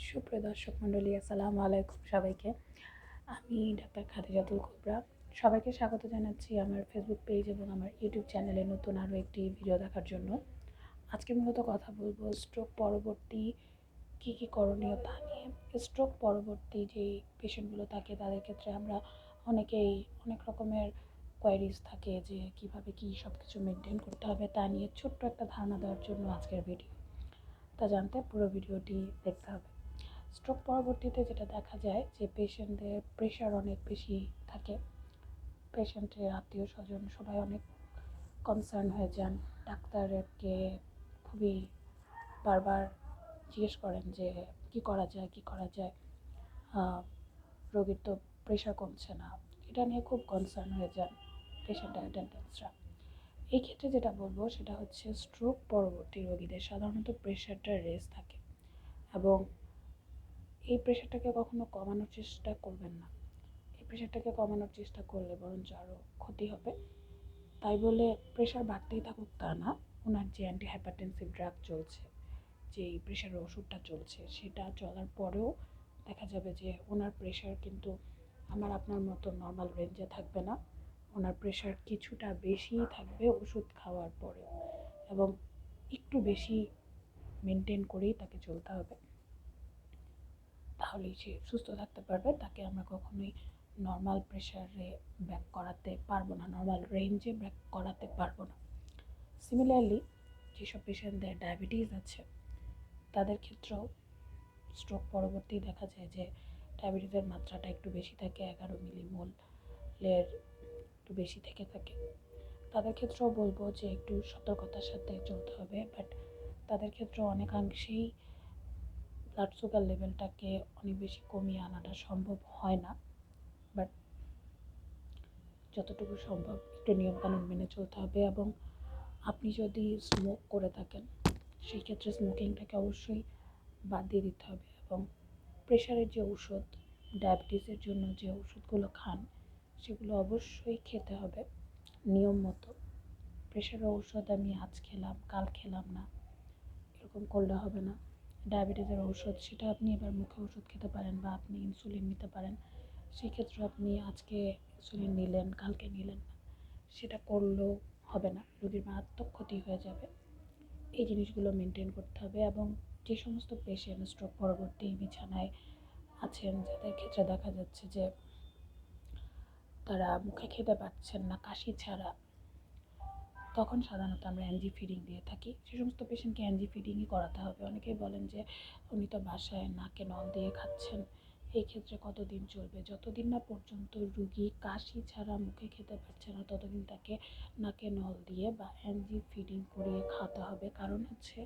সুপ্রিয় দর্শক মণ্ডলী, আসসালামু আলাইকুম সবাইকে। আমি ডাক্তার খাদিজাতুল কুবরা। সবাইকে স্বাগত জানাচ্ছি আমার ফেসবুক পেজ এবং আমার ইউটিউব চ্যানেলে নতুন আরও একটি ভিডিও দেখার জন্য। আজকে মূলত কথা বলবো স্ট্রোক পরবর্তী কী করণীয় তা নিয়ে। স্ট্রোক পরবর্তী যেই পেশেন্টগুলো থাকে তাদের ক্ষেত্রে আমরা অনেকেই অনেক রকমের কোয়ারিজ থাকে যে কীভাবে কী সব কিছু মেনটেন করতে হবে তা নিয়ে ছোট্ট একটা ধারণা দেওয়ার জন্য আজকের ভিডিও। তা জানতে পুরো ভিডিওটি দেখতে হবে। স্ট্রোক পরবর্তীতে যেটা দেখা যায় যে পেশেন্টদের প্রেশার অনেক বেশি থাকে, পেশেন্টের আত্মীয় স্বজন সবাই অনেক কনসার্ন হয়ে যান, ডাক্তারকে খুবই বারবার জিজ্ঞেস করেন যে কি করা যায়, রোগীর তো প্রেশার কমছে না, এটা নিয়ে খুব কনসার্ন হয়ে যান পেশেন্ট অ্যাটেন্ডেন্টসরা। এই ক্ষেত্রে যেটা বলবো সেটা হচ্ছে স্ট্রোক পরবর্তী রোগীদের সাধারণত প্রেশারটা রেস থাকে এবং এই প্রেশারটাকে কখনো কমানোর চেষ্টা করবেন না। এই প্রেশারটাকে কমানোর চেষ্টা করলে বরঞ্চ আরও ক্ষতি হবে। তাই বলে প্রেশার বাড়তেই থাকুক তা না, ওনার যে অ্যান্টি হাইপারটেনসিভ ড্রাগ চলছে, যেই প্রেশারের ওষুধটা চলছে সেটা চলার পরেও দেখা যাবে যে ওনার প্রেশার কিন্তু আমার আপনার মতো নর্মাল রেঞ্জে থাকবে না, ওনার প্রেশার কিছুটা বেশিই থাকবে ওষুধ খাওয়ার পরেও, এবং একটু বেশি মেনটেন করেই তাকে চলতে হবে, তাহলেই সে সুস্থ থাকতে পারবে। তাকে আমরা কখনোই নর্মাল প্রেশারে ব্যাক করাতে পারবো না, নর্মাল রেঞ্জে ব্যাক করাতে পারবো না। সিমিলারলি যেসব পেশেন্টদের ডায়াবেটিস আছে তাদের ক্ষেত্রেও স্ট্রোক পরবর্তী দেখা যায় যে ডায়াবেটিসের মাত্রাটা একটু বেশি থাকে, 11 মিলিমোলের একটু বেশি থেকে থাকে। তাদের ক্ষেত্রেও বলবো যে একটু সতর্কতার সাথে চলতে হবে, বাট তাদের ক্ষেত্রেও অনেকাংশেই ব্লাড সুগার লেভেলটাকে অনেক বেশি কমিয়ে আনাটা সম্ভব হয় না, বাট যতটুকু সম্ভব একটু নিয়মকানুন মেনে চলতে হবে। এবং আপনি যদি স্মোক করে থাকেন সেই ক্ষেত্রে স্মোকিংটাকে অবশ্যই বাদ দিয়ে দিতে হবে, এবং প্রেশারের যে ওষুধ, ডায়াবেটিসের জন্য যে ওষুধগুলো খান সেগুলো অবশ্যই খেতে হবে নিয়ম মতো। প্রেশারের ঔষধ আমি আজ খেলাম কাল খেলাম না, এরকম করলে হবে না। ডায়াবেটিসের ঔষধ সেটা আপনি এবার মুখে ওষুধ খেতে পারেন বা আপনি ইনসুলিন নিতে পারেন, সেক্ষেত্রে আপনি আজকে ইনসুলিন নিলেন কালকে নিলেন না, সেটা করলেও হবে না, রোগীর মারাত্মক ক্ষতি হয়ে যাবে। এই জিনিসগুলো মেনটেন করতে হবে। এবং যে সমস্ত পেশেন্ট স্ট্রোক পরবর্তী বিছানায় আছেন যাদের ক্ষেত্রে দেখা যাচ্ছে যে তারা মুখে খেতে পারছেন না কাশি ছাড়া, তখন সাধারণত আমরা এনজি ফিডিং দিয়ে থাকি। সে সমস্ত পেশেন্টকে এনজি ফিডিংই করাতে হবে। অনেকেই বলেন যে উনি তো বাসায় নাকে নল দিয়ে খাচ্ছেন, এই ক্ষেত্রে কতদিন চলবে? যতদিন না পর্যন্ত রুগী কাশি ছাড়া মুখে খেতে পারছে না ততদিন তাকে নাকে নল দিয়ে বা এনজি ফিডিং করিয়ে খাওয়াতে হবে। কারণ হচ্ছে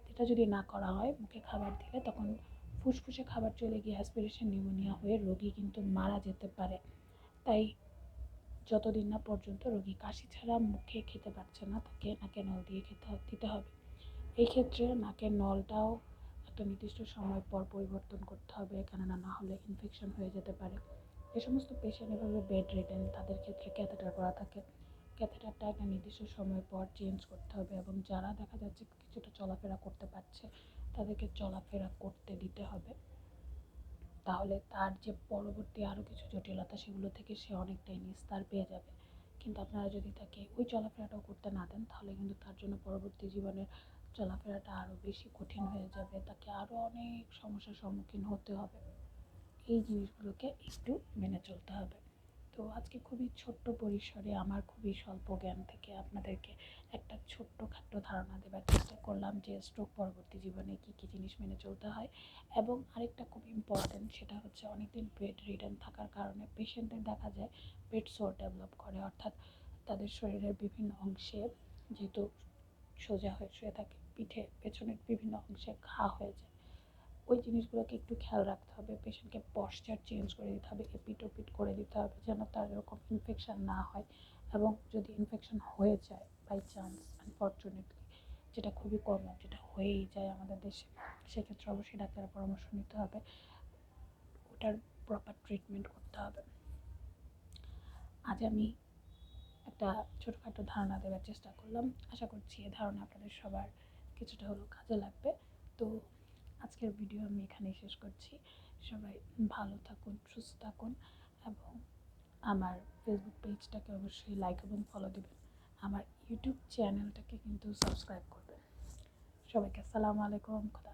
এটা যদি না করা হয়, মুখে খাবার দিলে তখন ফুসফুসে খাবার চলে গিয়ে অ্যাসপিরেশন নিউমোনিয়া হয়ে রোগী কিন্তু মারা যেতে পারে। তাই যতদিন না পর্যন্ত রোগী কাশি ছাড়া মুখে খেতে পারছে না তাকে নাকে নল দিয়ে দিতে হবে। এই ক্ষেত্রে নাকের নলটাও একটা নির্দিষ্ট সময় পর পরিবর্তন করতে হবে, কেননা না হলে ইনফেকশন হয়ে যেতে পারে। যে সমস্ত পেশেন্ট এভাবে বেড রিডেন তাদের ক্ষেত্রে ক্যাথেটার করা থাকে, ক্যাথেটারটা একটা নির্দিষ্ট সময় পর চেঞ্জ করতে হবে। এবং যারা দেখা যাচ্ছে কিছুটা চলাফেরা করতে পারছে তাদেরকে চলাফেরা করতে দিতে হবে, তাহলে তার যে পরবর্তী আরও কিছু জটিলতা সেগুলো থেকে সে অনেকটাই নিস্তার পেয়ে যাবে। কিন্তু আপনারা যদি তাকে ওই চলাফেরাটাও করতে না দেন তাহলে কিন্তু তার জন্য পরবর্তী জীবনের চলাফেরাটা আরও বেশি কঠিন হয়ে যাবে, তাকে আরও অনেক সমস্যার সম্মুখীন হতে হবে। এই জিনিসগুলোকে একটু মেনে চলতে হবে। তো আজকে খুবই ছোট্ট পরিসরে আমার খুবই স্বল্প জ্ঞান থেকে আপনাদেরকে একটা ছোট্টখাট্টো ধারণা দেওয়ার চেষ্টা করলাম যে স্ট্রোক পরবর্তী জীবনে কী কী জিনিস মেনে চলতে হয়। এবং আরেকটা খুব ইম্পর্টেন্ট, সেটা হচ্ছে অনেকদিন বেড রিডেন থাকার কারণে পেশেন্টদের দেখা যায় বেড সোর ডেভেলপ করে, অর্থাৎ তাদের শরীরের বিভিন্ন অংশে যেহেতু সোজা হয়ে শুয়ে থাকে পিঠে পেছনের বিভিন্ন অংশে ঘা হয়ে যায়, ওই জিনিসগুলোকে একটু খেয়াল রাখতে হবে। পেশেন্টকে পশ্চার চেঞ্জ করে দিতে হবে, এপিট ওপিট করে দিতে হবে যেন তার এরকম ইনফেকশান না হয়। এবং যদি ইনফেকশান হয়ে যায় বাই চান্স আনফর্চুনেটলি, যেটা খুবই কমন, যেটা হয়েই যায় আমাদের দেশে, সেক্ষেত্রে অবশ্যই ডাক্তারের পরামর্শ নিতে হবে, ওটার প্রপার ট্রিটমেন্ট করতে হবে। আজ আমি একটা ছোটোখাটো ধারণা দেওয়ার চেষ্টা করলাম, আশা করছি এই ধারণা আপনাদের সবার কিছুটা হলেও কাজে লাগবে। তো আজকের ভিডিও আমি এখানেই শেষ করছি। সবাই ভালো থাকুন, সুস্থ থাকুন এবং আমার ফেসবুক পেজটাকে অবশ্যই লাইক এবং ফলো দেবেন। আমার ইউটিউব চ্যানেলটাকে কিন্তু সাবস্ক্রাইব করবেন। সবাইকে আসসালামু আলাইকুম, খোদা।